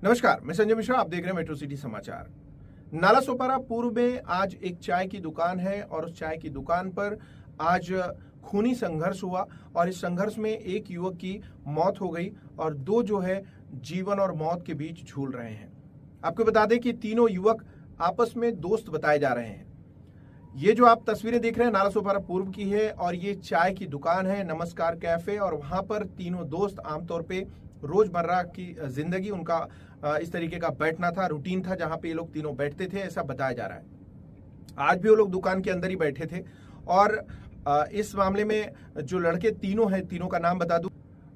नमस्कार, मैं संजय मिश्रा। आप देख रहे हैं मेट्रो सिटी समाचार। नालासोपारा पूर्व में आज एक चाय की दुकान है और उस चाय की दुकान पर आज खूनी संघर्ष हुआ और इस संघर्ष में एक युवक की मौत हो गई और दो जो है जीवन और मौत के बीच झूल रहे हैं। आपको बता दें कि तीनों युवक आपस में दोस्त बताए जा रहे हैं। ये जो आप तस्वीरें देख रहे हैं नालासोपारा पूर्व की है और ये चाय की दुकान है नमस्कार कैफे, और वहां पर तीनों दोस्त आमतौर पे रोजमर्रा की जिंदगी उनका इस तरीके का बैठना था, रूटीन था जहां पे ये लोग तीनों बैठते थे, ऐसा बताया जा रहा है। आज भी वो लोग दुकान के अंदर ही बैठे थे और इस मामले में जो लड़के तीनों हैं, तीनों का नाम बता दूं,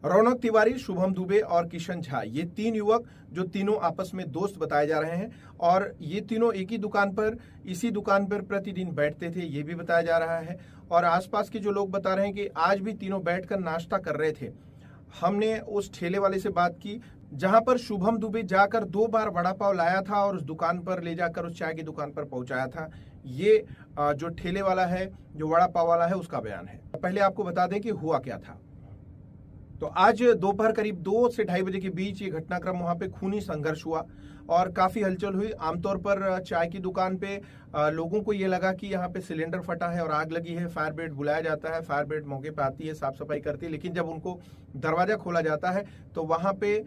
रौनक तिवारी, शुभम दुबे और किशन झा, ये तीन युवक जो तीनों आपस में दोस्त बताए जा रहे हैं और ये तीनों एक ही दुकान पर, इसी दुकान पर प्रतिदिन बैठते थे, ये भी बताया जा रहा है। और आसपास के जो लोग बता रहे हैं कि आज भी तीनों बैठकर नाश्ता कर रहे थे। हमने उस ठेले वाले से बात की जहां पर शुभम दुबे जाकर 2 बार वड़ा पाव लाया था और उस दुकान पर ले जाकर उस चाय की दुकान पर पहुंचाया था। ये जो ठेले वाला है, जो वड़ा पाव वाला है, उसका बयान है। पहले आपको बता दें कि हुआ क्या था। तो आज दोपहर करीब 2 से 2:30 बजे के बीच ये घटनाक्रम वहां पे खूनी संघर्ष हुआ और काफी हलचल हुई। आमतौर पर चाय की दुकान पे लोगों को ये लगा कि यहाँ पे सिलेंडर फटा है और आग लगी है। फायर ब्रिगेड बुलाया जाता है, फायर ब्रिगेड मौके पे आती है, साफ सफाई करती है, लेकिन जब उनको दरवाजा खोला जाता है तो वहां पे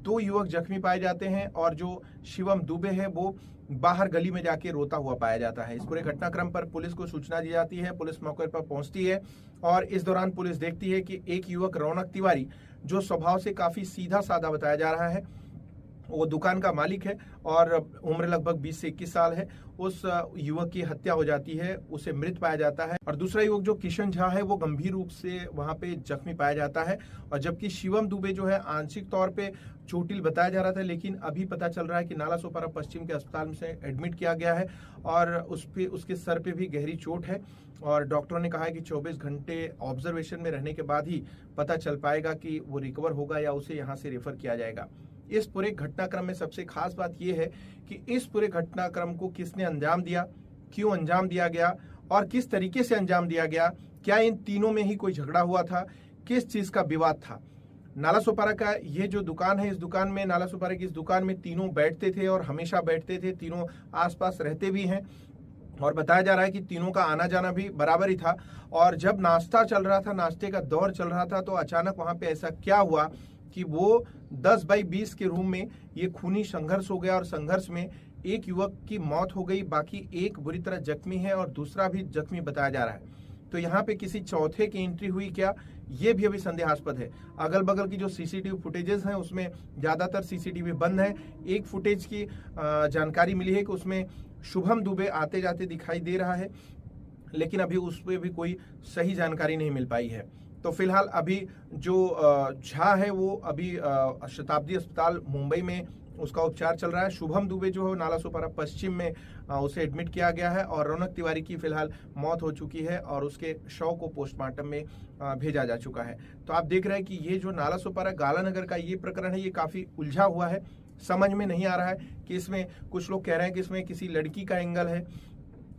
2 युवक जख्मी पाए जाते हैं और जो शिवम दुबे है वो बाहर गली में जाके रोता हुआ पाया जाता है। इस पूरे घटनाक्रम पर पुलिस को सूचना दी जाती है, पुलिस मौके पर पहुंचती है और इस दौरान पुलिस देखती है कि एक युवक रौनक तिवारी, जो स्वभाव से काफी सीधा साधा बताया जा रहा है, वो दुकान का मालिक है और उम्र लगभग 20 से 21 साल है, उस युवक की हत्या हो जाती है, उसे मृत पाया जाता है। और दूसरा युवक जो किशन झा है वो गंभीर रूप से वहां पे जख्मी पाया जाता है और जबकि शिवम दुबे जो है आंशिक तौर पे चोटिल बताया जा रहा था, लेकिन अभी पता चल रहा है कि नालासोपारा पश्चिम के अस्पताल से एडमिट किया गया है और उसके सर पे भी गहरी चोट है और डॉक्टरों ने कहा है कि 24 घंटे ऑब्जर्वेशन में रहने के बाद ही पता चल पाएगा कि वो रिकवर होगा या उसे यहाँ से रेफर किया जाएगा। इस पूरे घटनाक्रम में सबसे खास बात यह है कि इस पूरे घटनाक्रम को किसने अंजाम दिया, क्यों अंजाम दिया गया और किस तरीके से अंजाम दिया गया। क्या इन तीनों में ही कोई झगड़ा हुआ था, किस चीज का विवाद था। नालासोपारा का ये जो दुकान है, इस दुकान में, नालासोपारा की इस दुकान में तीनों बैठते थे और हमेशा बैठते थे, तीनों आसपास रहते भी हैं और बताया जा रहा है कि तीनों का आना जाना भी बराबर ही था। और जब नाश्ता चल रहा था, नाश्ते का दौर चल रहा था, तो अचानक वहां पे ऐसा क्या हुआ कि वो 10x20 के रूम में ये खूनी संघर्ष हो गया और संघर्ष में एक युवक की मौत हो गई, बाकी एक बुरी तरह जख्मी है और दूसरा भी जख्मी बताया जा रहा है। तो यहाँ पे किसी चौथे की एंट्री हुई क्या, ये भी अभी संदेहास्पद है। अगल बगल की जो सीसीटीवी फुटेजेस हैं उसमें ज्यादातर सीसीटीवी बंद है। एक फुटेज की जानकारी मिली है कि उसमें शुभम दुबे आते जाते दिखाई दे रहा है, लेकिन अभी उस पर भी कोई सही जानकारी नहीं मिल पाई है। तो फिलहाल अभी जो झा है वो अभी शताब्दी अस्पताल मुंबई में उसका उपचार चल रहा है। शुभम दुबे जो है नालासोपारा पश्चिम में उसे एडमिट किया गया है और रौनक तिवारी की फिलहाल मौत हो चुकी है और उसके शव को पोस्टमार्टम में भेजा जा चुका है। तो आप देख रहे हैं कि ये जो नालासोपारा गालानगर का ये प्रकरण है, ये काफी उलझा हुआ है। समझ में नहीं आ रहा है कि इसमें, कुछ लोग कह रहे हैं कि इसमें किसी लड़की का एंगल है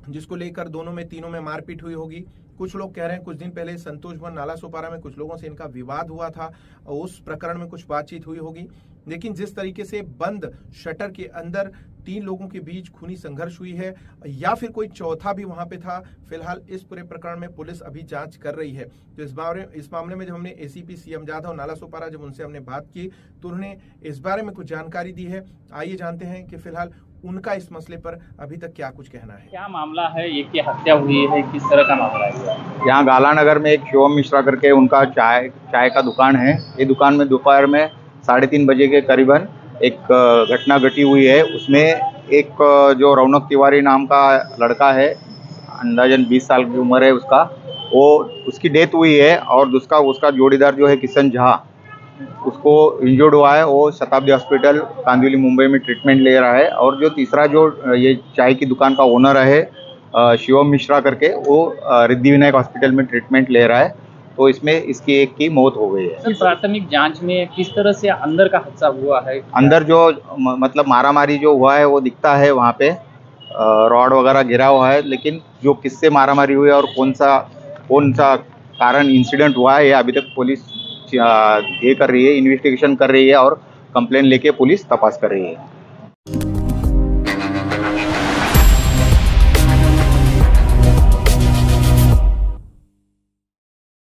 जिसको लेकर दोनों में, तीनों में मारपीट हुई होगी। कुछ लोग कह रहे हैं कुछ दिन पहले संतोष भवन नालासोपारा में कुछ लोगों से इनका विवाद हुआ था, उस प्रकरण में कुछ बातचीत हुई होगी। लेकिन जिस तरीके से बंद शटर के अंदर 3 लोगों के बीच खूनी संघर्ष हुई है या फिर कोई चौथा भी वहां पे था, फिलहाल इस पूरे प्रकरण में पुलिस अभी जांच कर रही है। तो इस मामले में जब हमने एसीपी सीएम जाधव नालासोपारा, जब उनसे हमने बात की तो उन्होंने इस बारे में कुछ जानकारी दी है। आइए जानते हैं कि फिलहाल उनका इस मसले पर अभी तक क्या कुछ कहना है। क्या मामला है, ये क्या हत्या हुई है, किस तरह का मामला है? यहाँ गालानगर में एक शिवम मिश्रा करके उनका चाय का दुकान है। ये दुकान में दोपहर में 3:30 बजे के करीबन एक घटना घटी हुई है। उसमें एक जो रौनक तिवारी नाम का लड़का है, अंदाजन 20 साल की उम्र है उसका, वो उसकी डेथ हुई है और उसका जोड़ीदार जो है किशन झा, उसको इंजर्ड हुआ है। वो शताब्दी हॉस्पिटल कांदिवली मुंबई में ट्रीटमेंट ले रहा है। और जो तीसरा जो ये चाय की दुकान का ओनर है शिवम मिश्रा करके, वो रिद्धि विनायक हॉस्पिटल में ट्रीटमेंट ले रहा है। तो इसमें इसकी एक की मौत हो गई है। प्राथमिक जांच में किस तरह से अंदर का हादसा हुआ है? अंदर जो मतलब मारामारी जो हुआ है वो दिखता है, वहाँ पे रॉड वगैरह गिरा हुआ है, लेकिन जो किससे मारामारी हुई है और कौन सा कारण इंसिडेंट हुआ है, ये अभी तक पुलिस ये कर रही है, इन्वेस्टिगेशन कर रही है और कंप्लेन लेके पुलिस तपास कर रही है।